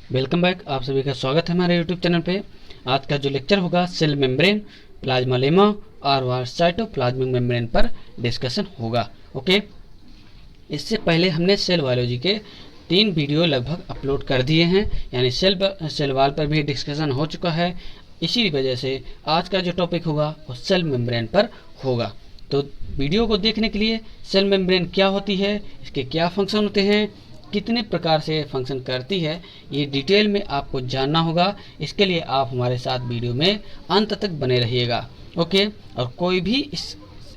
Welcome back. आप सभी का स्वागत है हमारे यूट्यूब चैनल पे। आज का जो लेक्चर होगा सेल मेम्ब्रेन, प्लाज्मा लेमा और साइटोप्लाज्मिक मेम्ब्रेन पर डिस्कशन होगा। ओके, इससे पहले हमने सेल बायोलॉजी के 3 वीडियो लगभग अपलोड कर दिए हैं, यानी सेल वाल पर भी डिस्कशन हो चुका है। इसी वजह से आज का जो टॉपिक होगा वो सेल मेम्ब्रेन पर होगा। तो वीडियो को देखने के लिए सेल मेम्ब्रेन क्या होती है, इसके क्या फंक्शन होते हैं, कितने प्रकार से फंक्शन करती है, ये डिटेल में आपको जानना होगा। इसके लिए आप हमारे साथ वीडियो में अंत तक बने रहिएगा। ओके, और कोई भी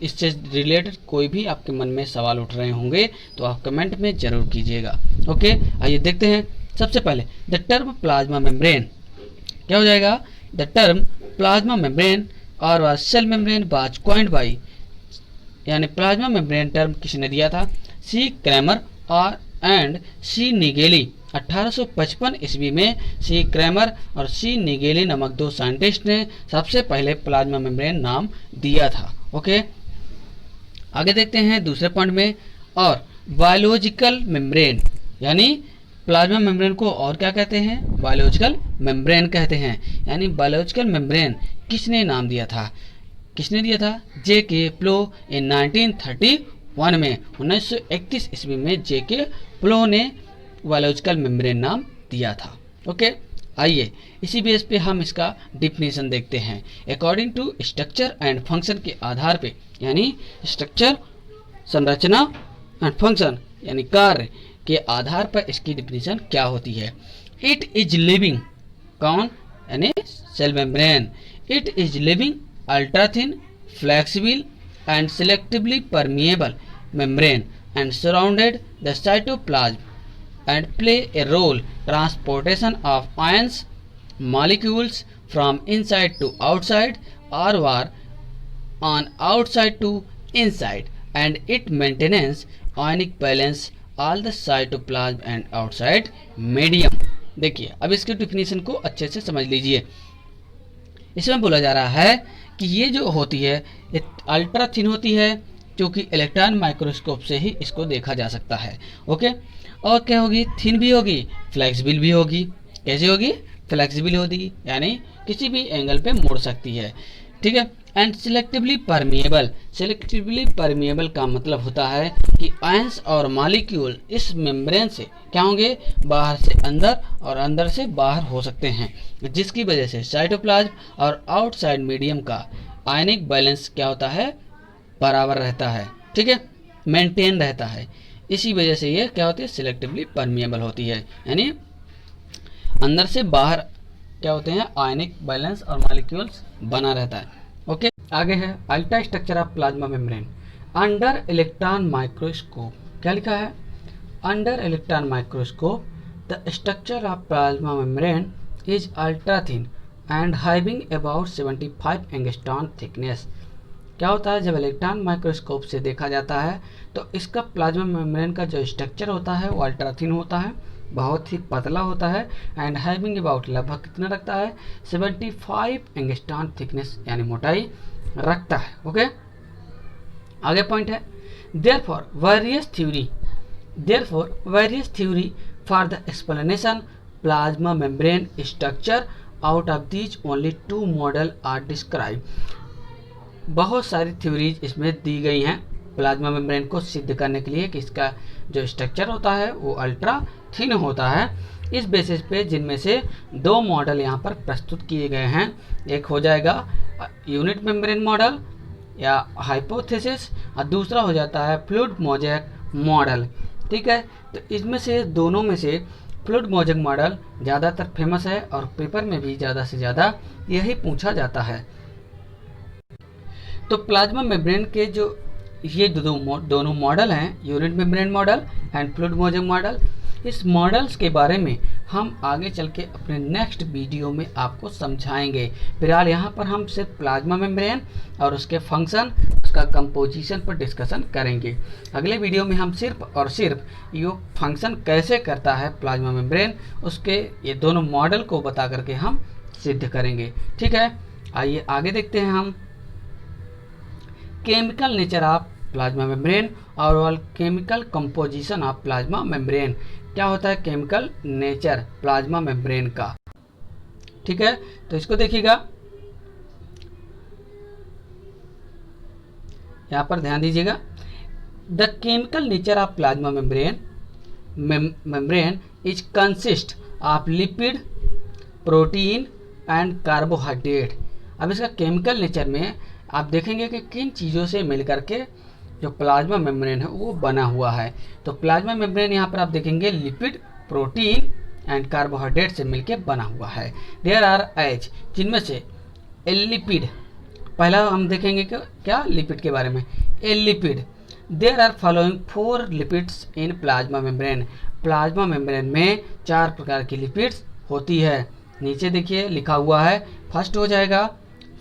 इससे रिलेटेड कोई भी आपके मन में सवाल उठ रहे होंगे तो आप कमेंट में ज़रूर कीजिएगा। ओके, आइए देखते हैं। सबसे पहले द टर्म प्लाज्मा मेम्ब्रेन क्या हो जाएगा। द टर्म प्लाज्मा मेम्ब्रेन और cell membrane was coined by, यानी प्लाज्मा मेम्ब्रेन टर्म किसने दिया था? सी क्रैमर और एंड सी निगेली। 1855 ईस्वी में सी क्रैमर और सी निगेली नामक 2 साइंटिस्ट ने सबसे पहले प्लाज्मा मेम्ब्रेन नाम दिया था। ओके, आगे देखते हैं दूसरे पॉइंट में। और बायोलॉजिकल मेम्ब्रेन, यानी प्लाज्मा मेम्ब्रेन को और क्या कहते हैं? बायोलॉजिकल मेम्ब्रेन कहते हैं। यानी बायोलॉजिकल मेम्ब्रेन किसने नाम दिया था? किसने दिया था? जे.के. प्लो इन 1931 में 1931 ईस्वी में जे.के. प्लो ने बायोलॉजिकल मेम्ब्रेन नाम दिया था। ओके, आइए इसी बेस पे हम इसका डिफिनीशन देखते हैं। According to structure and function के आधार पे, यानी स्ट्रक्चर, संरचना एंड फंक्शन यानी कार्य के आधार पर इसकी डिफिनीशन क्या होती है। इट इज लिविंग, कौन? यानी cell membrane. It is living ultra thin, flexible and selectively permeable membrane and surrounded the cytoplasm and play a role transportation of ions molecules from inside to outside or were on outside to inside and it maintains ionic balance all the cytoplasm and outside medium। देखिए, अब इसके definition को अच्छे से समझ लीजिए। इसमें बोला जा रहा है कि ये जो होती है ये अल्ट्रा थिन होती है, जो कि इलेक्ट्रॉन माइक्रोस्कोप से ही इसको देखा जा सकता है। ओके, और क्या होगी? थिन भी होगी, फ्लेक्सिबल भी होगी। कैसे होगी? फ्लेक्सिबल होगी, यानी किसी भी एंगल पे मुड़ सकती है। ठीक है। And selectively permeable. Selectively permeable का मतलब होता है कि आयंस और मॉलिक्यूल इस मेम्ब्रेन से क्या होंगे? बाहर से अंदर और अंदर से बाहर हो सकते हैं, जिसकी वजह से साइटोप्लाज्म और आउटसाइड मीडियम का आयनिक बैलेंस क्या होता है? बराबर रहता है। ठीक है, मेंटेन रहता है। इसी वजह से ये क्या होती है? सिलेक्टिवली परमिएबल होती है, यानी अंदर से बाहर क्या होते हैं? आयनिक बैलेंस और मॉलिक्यूल्स बना रहता है। ओके, आगे है ultra structure of plasma membrane under electron microscope. क्या लिखा है? Under electron microscope the structure of plasma membrane is ultra thin and having about 75 angstrom thickness. क्या होता है? जब इलेक्ट्रॉन माइक्रोस्कोप से देखा जाता है तो इसका प्लाज्मा मेम्ब्रेन का जो स्ट्रक्चर होता है वो अल्ट्रा थिन होता है, बहुत ही पतला होता है। एंड हैविंग अबाउट, लगभग कितना रखता है? 75 एंगस्ट्रॉन थिकनेस, यानी मोटाई रखता है। ओके, आगे पॉइंट है therefore various theory for the explanation plasma membrane structure out of these only 2 model are describe. बहुत सारी थ्योरीज इसमें दी गई हैं प्लाज्मा मेम्ब्रेन को सिद्ध करने के लिए कि इसका जो स्ट्रक्चर होता है वो अल्ट्रा थिन होता है। इस बेसिस पे जिनमें से 2 मॉडल यहाँ पर प्रस्तुत किए गए हैं। एक हो जाएगा यूनिट मेम्ब्रेन मॉडल या हाइपोथेसिस, और दूसरा हो जाता है फ्लूइड मोज़ेक मॉडल। ठीक है, तो इसमें से दोनों में से फ्लूइड मोज़ेक मॉडल ज़्यादातर फेमस है और पेपर में भी ज़्यादा से ज़्यादा यही पूछा जाता है। तो प्लाज्मा मेम्ब्रेन के जो ये दोनों मॉडल हैं, unit membrane model and fluid mosaic model, इस मॉडल्स के बारे में हम आगे चल के अपने नेक्स्ट वीडियो में आपको समझाएंगे। फिलहाल यहाँ पर हम सिर्फ प्लाज्मा मेम्ब्रेन और उसके फंक्शन, उसका कंपोजिशन पर डिस्कशन करेंगे। अगले वीडियो में हम सिर्फ और सिर्फ ये फंक्शन कैसे करता है प्लाज्मा मेम्ब्रेन, उसके ये दोनों मॉडल को बता करके हम सिद्ध करेंगे। ठीक है, आइए आगे देखते हैं हम chemical nature of plasma membrane और chemical composition of plasma membrane. क्या होता है केमिकल नेचर प्लाज्मा मेम्ब्रेन का। ठीक है, तो इसको देखिएगा, यहाँ पर ध्यान दीजिएगा। The chemical nature of plasma membrane is consist of lipid, protein and carbohydrate. अब इसका केमिकल नेचर में आप देखेंगे कि किन चीज़ों से मिलकर के जो प्लाज्मा मेम्ब्रेन है वो बना हुआ है। तो प्लाज्मा मेम्ब्रेन यहाँ पर आप देखेंगे लिपिड, प्रोटीन एंड कार्बोहाइड्रेट से मिलकर बना हुआ है। देयर आर एज, जिनमें से लिपिड, पहला हम देखेंगे कि क्या लिपिड के बारे में। Lipid, there are following 4 lipids in plasma membrane. Plasma membrane में 4 प्रकार की लिपिड्स होती है। नीचे देखिए लिखा हुआ है, फर्स्ट हो जाएगा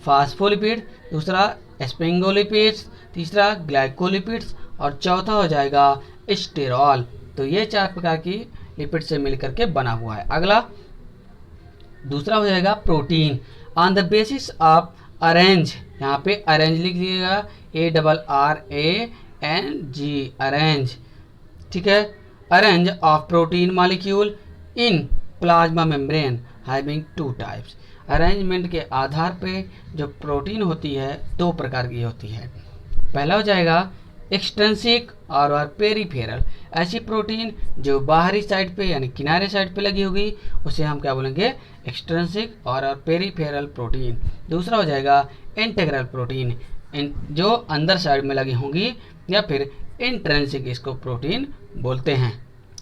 फास्फोलिपिड, दूसरा स्पिंगोलिपिड्स, तीसरा ग्लाइकोलिपिड्स और चौथा हो जाएगा स्टेरॉल। तो ये 4 प्रकार की लिपिड से मिलकर के बना हुआ है। अगला दूसरा हो जाएगा protein. On the basis of arrange, यहाँ पे अरेंज लिख लीजिएगा, ARRANG, अरेंज। ठीक है, arrange of protein molecule in plasma membrane having 2 types. Arrangement के आधार पे जो प्रोटीन होती है 2 प्रकार की होती है। पहला हो जाएगा एक्सट्रिंसिक और पेरीफेरल। ऐसी प्रोटीन जो बाहरी साइड पे यानी किनारे साइड पे लगी होगी उसे हम क्या बोलेंगे, एक्सट्रिंसिक और पेरीफेरल प्रोटीन। दूसरा हो जाएगा इंटीग्रल प्रोटीन, जो अंदर साइड में लगी होंगी, या फिर इंट्रिंसिक इसको प्रोटीन बोलते हैं।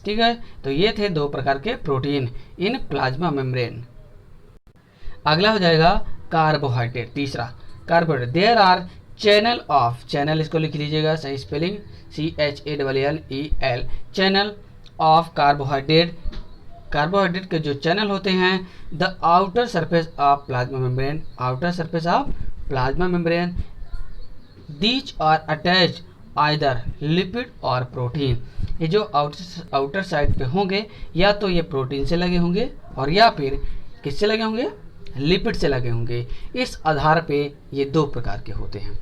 ठीक है, तो ये थे 2 प्रकार के प्रोटीन इन प्लाज्मा मेम्ब्रेन। अगला हो जाएगा कार्बोहाइड्रेट। तीसरा carbohydrate, there are channel of, channel इसको लिख लीजिएगा सही spelling, CHANNEL, channel of carbohydrate. Carbohydrate के जो चैनल होते हैं, the outer surface of plasma membrane, outer surface of plasma membrane, these are attached either lipid और प्रोटीन। ये जो आउटर साइड पे होंगे या तो ये प्रोटीन से लगे होंगे और या फिर किससे लगे होंगे, लिपिड से लगे होंगे। इस आधार पे ये 2 प्रकार के होते हैं।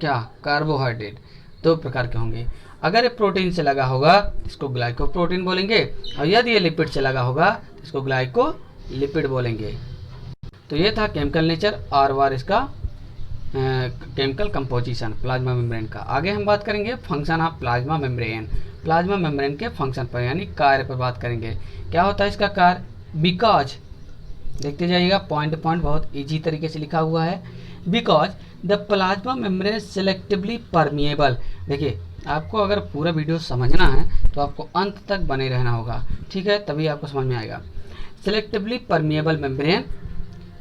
क्या, कार्बोहाइड्रेट 2 प्रकार के होंगे। अगर ये प्रोटीन से लगा होगा इसको ग्लाइकोप्रोटीन बोलेंगे, और यदि ये लिपिड से लगा होगा इसको ग्लाइकोलिपिड बोलेंगे। तो ये था केमिकल नेचर और इसका केमिकल कंपोजिशन प्लाज्मा मेम्ब्रेन का। आगे हम बात करेंगे function of plasma membrane. Plasma membrane के फंक्शन पर यानी कार्य पर बात करेंगे। क्या होता है इसका कार्य, बिकॉज, देखते जाइएगा पॉइंट टू पॉइंट, बहुत इजी तरीके से लिखा हुआ है। Because the plasma membrane selectively permeable. देखिए आपको अगर पूरा वीडियो समझना है तो आपको अंत तक बने रहना होगा, ठीक है, तभी आपको समझ में आएगा। Selectively permeable membrane,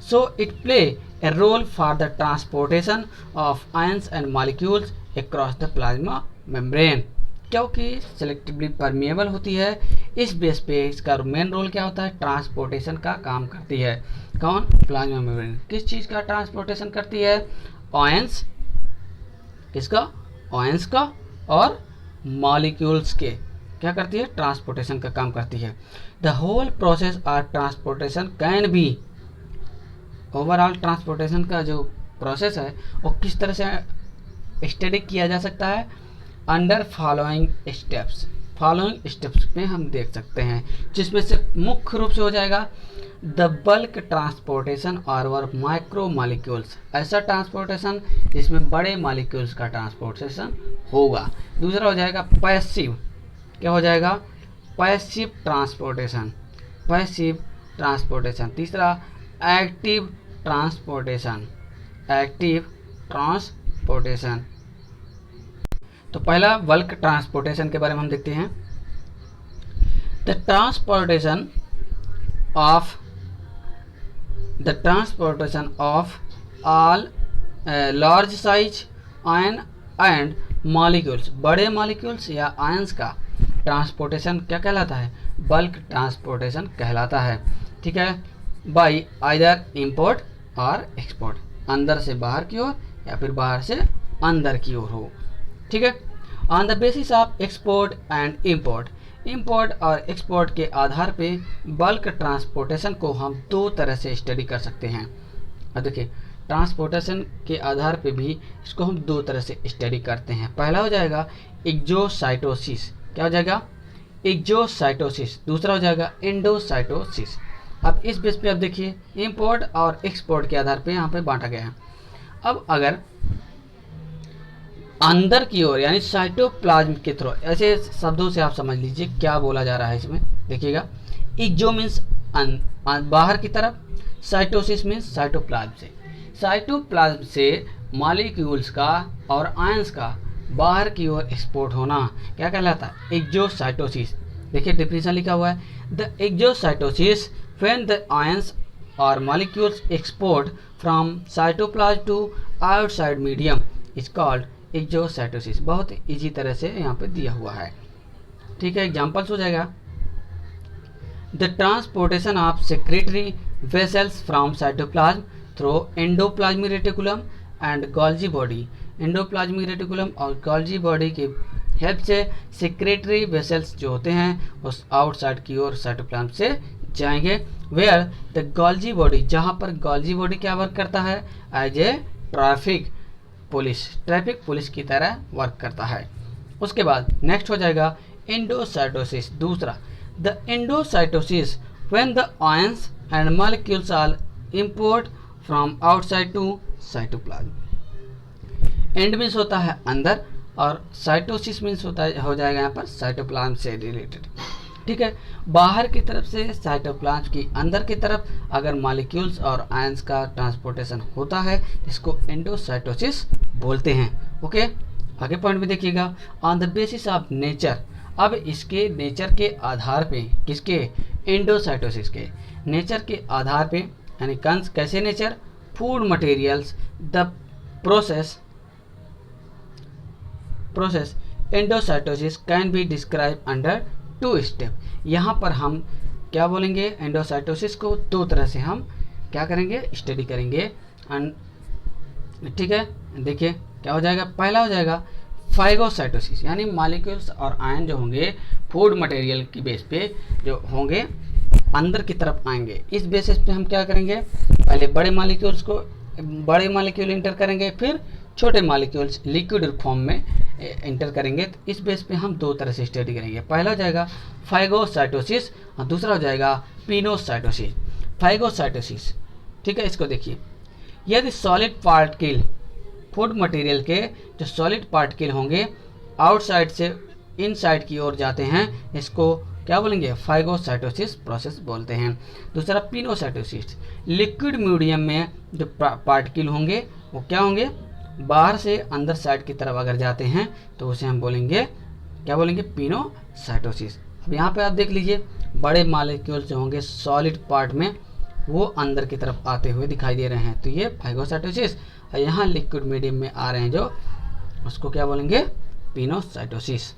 so it play a role for the transportation of ions and molecules across the plasma membrane. क्योंकि सेलेक्टिवली परमिएबल होती है, इस बेस पे इसका मेन रोल क्या होता है, ट्रांसपोर्टेशन का काम करती है। कौन, प्लाज्मा मेम्ब्रेन किस चीज़ का ट्रांसपोर्टेशन करती है, आयंस, किसका, आयंस का, और मॉलिक्यूल्स के क्या करती है, ट्रांसपोर्टेशन का काम करती है। The whole process of transportation can be, overall transportation का जो प्रोसेस है वो किस तरह से स्टडी किया जा सकता है, under following steps. Following steps में हम देख सकते हैं, जिसमें से मुख्य रूप से हो जाएगा द बल्क ट्रांसपोर्टेशन और माइक्रो मॉलिक्यूल्स, ऐसा ट्रांसपोर्टेशन जिसमें बड़े मॉलिक्यूल्स का ट्रांसपोर्टेशन होगा। दूसरा हो जाएगा पैसिव, क्या हो जाएगा, पैसिव ट्रांसपोर्टेशन, पैसिव ट्रांसपोर्टेशन। तीसरा एक्टिव ट्रांसपोर्टेशन, एक्टिव ट्रांसपोर्टेशन। तो पहला बल्क ट्रांसपोर्टेशन के बारे में हम देखते हैं। The transportation of all large size ion and molecules, बड़े मॉलिक्यूल्स या आयंस का ट्रांसपोर्टेशन क्या कहलाता है, बल्क ट्रांसपोर्टेशन कहलाता है। ठीक है, बाई आइदर इंपोर्ट और एक्सपोर्ट, अंदर से बाहर की ओर या फिर बाहर से अंदर की ओर हो। ठीक है, on the basis of export and import, import और एक्सपोर्ट के आधार पे बल्क ट्रांसपोर्टेशन को हम 2 तरह से स्टडी कर सकते हैं। और देखिए ट्रांसपोर्टेशन के आधार पे भी इसको हम 2 तरह से स्टडी करते हैं। पहला हो जाएगा एक्सोसाइटोसिस, क्या हो जाएगा, एक्जोसाइटोसिस, दूसरा हो जाएगा एंडोसाइटोसिस। अब इस बेस पे अब देखिए इंपोर्ट और एक्सपोर्ट के आधार पे यहाँ पे बांटा गया है। अब अगर अंदर की ओर यानी साइटोप्लाज्म के थ्रू, ऐसे शब्दों से आप समझ लीजिए क्या बोला जा रहा है इसमें। देखिएगा, एक्जो मीन्स बाहर की तरफ, साइटोसिस मीन्स साइटोप्लाज्म से। साइटोप्लाज्म से मॉलिक्यूल्स का और आयंस का बाहर की ओर एक्सपोर्ट होना क्या कहलाता है? एक्जोसाइटोसिस। देखिए डेफिनेशन लिखा हुआ है, the exocytosis when the ions और molecules export from cytoplasm to outside medium is called exocytosis. बहुत इजी तरह से यहाँ पे दिया हुआ है, ठीक है। एग्जांपल्स हो जाएगा, the transportation of secretary vessels from cytoplasm through endoplasmic reticulum and Golgi body. Endoplasmic reticulum और गोल्जी बॉडी की हेल्प से सेक्रेटरी वेसल्स जो होते हैं उस आउटसाइड की ओर साइटोप्लाज्म से जाएंगे। वेयर द गोल्जी बॉडी, जहाँ पर गोल्जी बॉडी क्या वर्क करता है? एज ए ट्रैफिक पुलिस की तरह वर्क करता है। उसके बाद नेक्स्ट हो जाएगा एंडोसाइटोसिस। दूसरा, the endocytosis when the ions and molecules are import from outside to cytoplasm. एंड मीन्स होता है अंदर और साइटोसिस मीन्स होता है, हो जाएगा यहाँ पर साइटोप्लाज्म से रिलेटेड, ठीक है। बाहर की तरफ से साइटोप्लाज्म की अंदर की तरफ अगर मॉलिक्यूल्स और आयंस का ट्रांसपोर्टेशन होता है इसको एंडोसाइटोसिस बोलते हैं। ओके, आगे पॉइंट में देखिएगा, on the basis of nature. अब इसके नेचर के आधार पे, किसके? एंडोसाइटोसिस के नेचर के आधार पे, यानी कैसे nature? Food materials the process endocytosis can be describe under 2 step. यहाँ पर हम क्या बोलेंगे? एंडोसाइटोसिस को 2 तरह से हम क्या करेंगे? स्टडी करेंगे, ठीक है। देखिए क्या हो जाएगा, पहला हो जाएगा फाइगोसाइटोसिस, यानी मॉलिक्यूल्स और आयन जो होंगे फूड मटेरियल की बेस पे जो होंगे अंदर की तरफ आएंगे। इस बेसिस पे हम क्या करेंगे? पहले बड़े मॉलिक्यूल इंटर करेंगे, फिर छोटे मॉलिक्यूल्स लिक्विड फॉर्म में इंटर करेंगे। तो इस बेस पे हम 2 तरह से स्टडी करेंगे। पहला हो जाएगा फाइगोसाइटोसिस और दूसरा हो जाएगा पिनोसाइटोसिस। फाइगोसाइटोसिस, ठीक है, इसको देखिए, यदि सॉलिड पार्टिकल फूड मटेरियल के जो सॉलिड पार्टिकल होंगे आउटसाइड से इनसाइड की ओर जाते हैं, इसको क्या बोलेंगे? फाइगोसाइटोसिस प्रोसेस बोलते हैं। दूसरा पिनोसाइटोसिस, लिक्विड मीडियम में जो पार्टिकल होंगे वो क्या होंगे? बाहर से अंदर साइड की तरफ अगर जाते हैं तो उसे हम बोलेंगे, क्या बोलेंगे? पिनोसाइटोसिस। अब यहाँ पे आप देख लीजिए, बड़े मॉलिक्यूल्स जो होंगे सॉलिड पार्ट में वो अंदर की तरफ आते हुए दिखाई दे रहे हैं, तो ये फाइगोसाइटोसिस। और यहाँ लिक्विड मीडियम में आ रहे हैं जो, उसको क्या बोलेंगे? पिनोसाइटोसिस।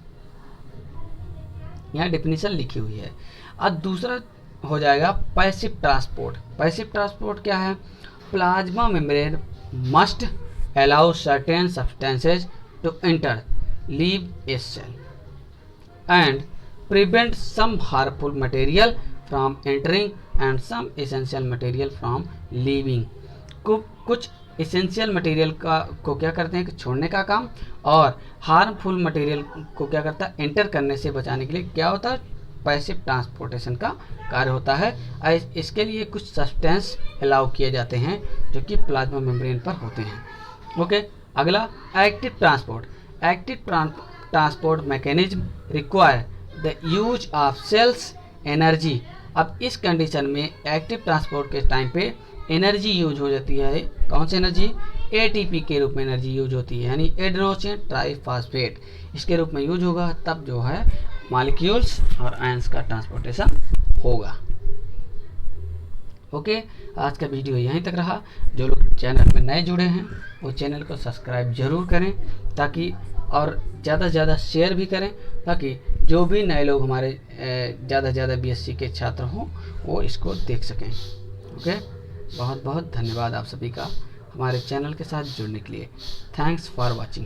यहाँ डेफिनेशन लिखी हुई है। अब दूसरा हो जाएगा पैसिव ट्रांसपोर्ट। पैसिव ट्रांसपोर्ट क्या है? Plasma membrane must allow certain substances to enter, leave a cell and prevent some harmful material from entering and some essential material from leaving। कुछ essential material को क्या करते हैं कि छोड़ने का काम, और harmful material को क्या करता है? एंटर करने से बचाने के लिए क्या होता है? पैसिव ट्रांसपोर्टेशन का कार्य होता है। इसके लिए कुछ सब्सटेंस अलाउ किए जाते हैं जो कि प्लाज्मा मेम्ब्रेन पर होते हैं। ओके, अगला active transport. Active transport mechanism require the use of cells energy. अब इस कंडीशन में एक्टिव ट्रांसपोर्ट के टाइम पे एनर्जी यूज हो जाती है। कौन सी एनर्जी? एटीपी के रूप में एनर्जी यूज होती है, यानी एडेनोसिन ट्राइफॉस्फेट इसके रूप में यूज होगा, तब जो है मॉलिक्यूल्स और आयंस का ट्रांसपोर्टेशन होगा। ओके, आज का वीडियो यहीं तक रहा। जो लोग चैनल में नए जुड़े हैं वो चैनल को सब्सक्राइब जरूर करें, ताकि और ज़्यादा से ज़्यादा शेयर भी करें, ताकि जो भी नए लोग हमारे ज़्यादा से ज़्यादा बीएससी के छात्र हों वो इसको देख सकें। ओके, बहुत बहुत धन्यवाद आप सभी का हमारे चैनल के साथ जुड़ने के लिए। Thanks for watching.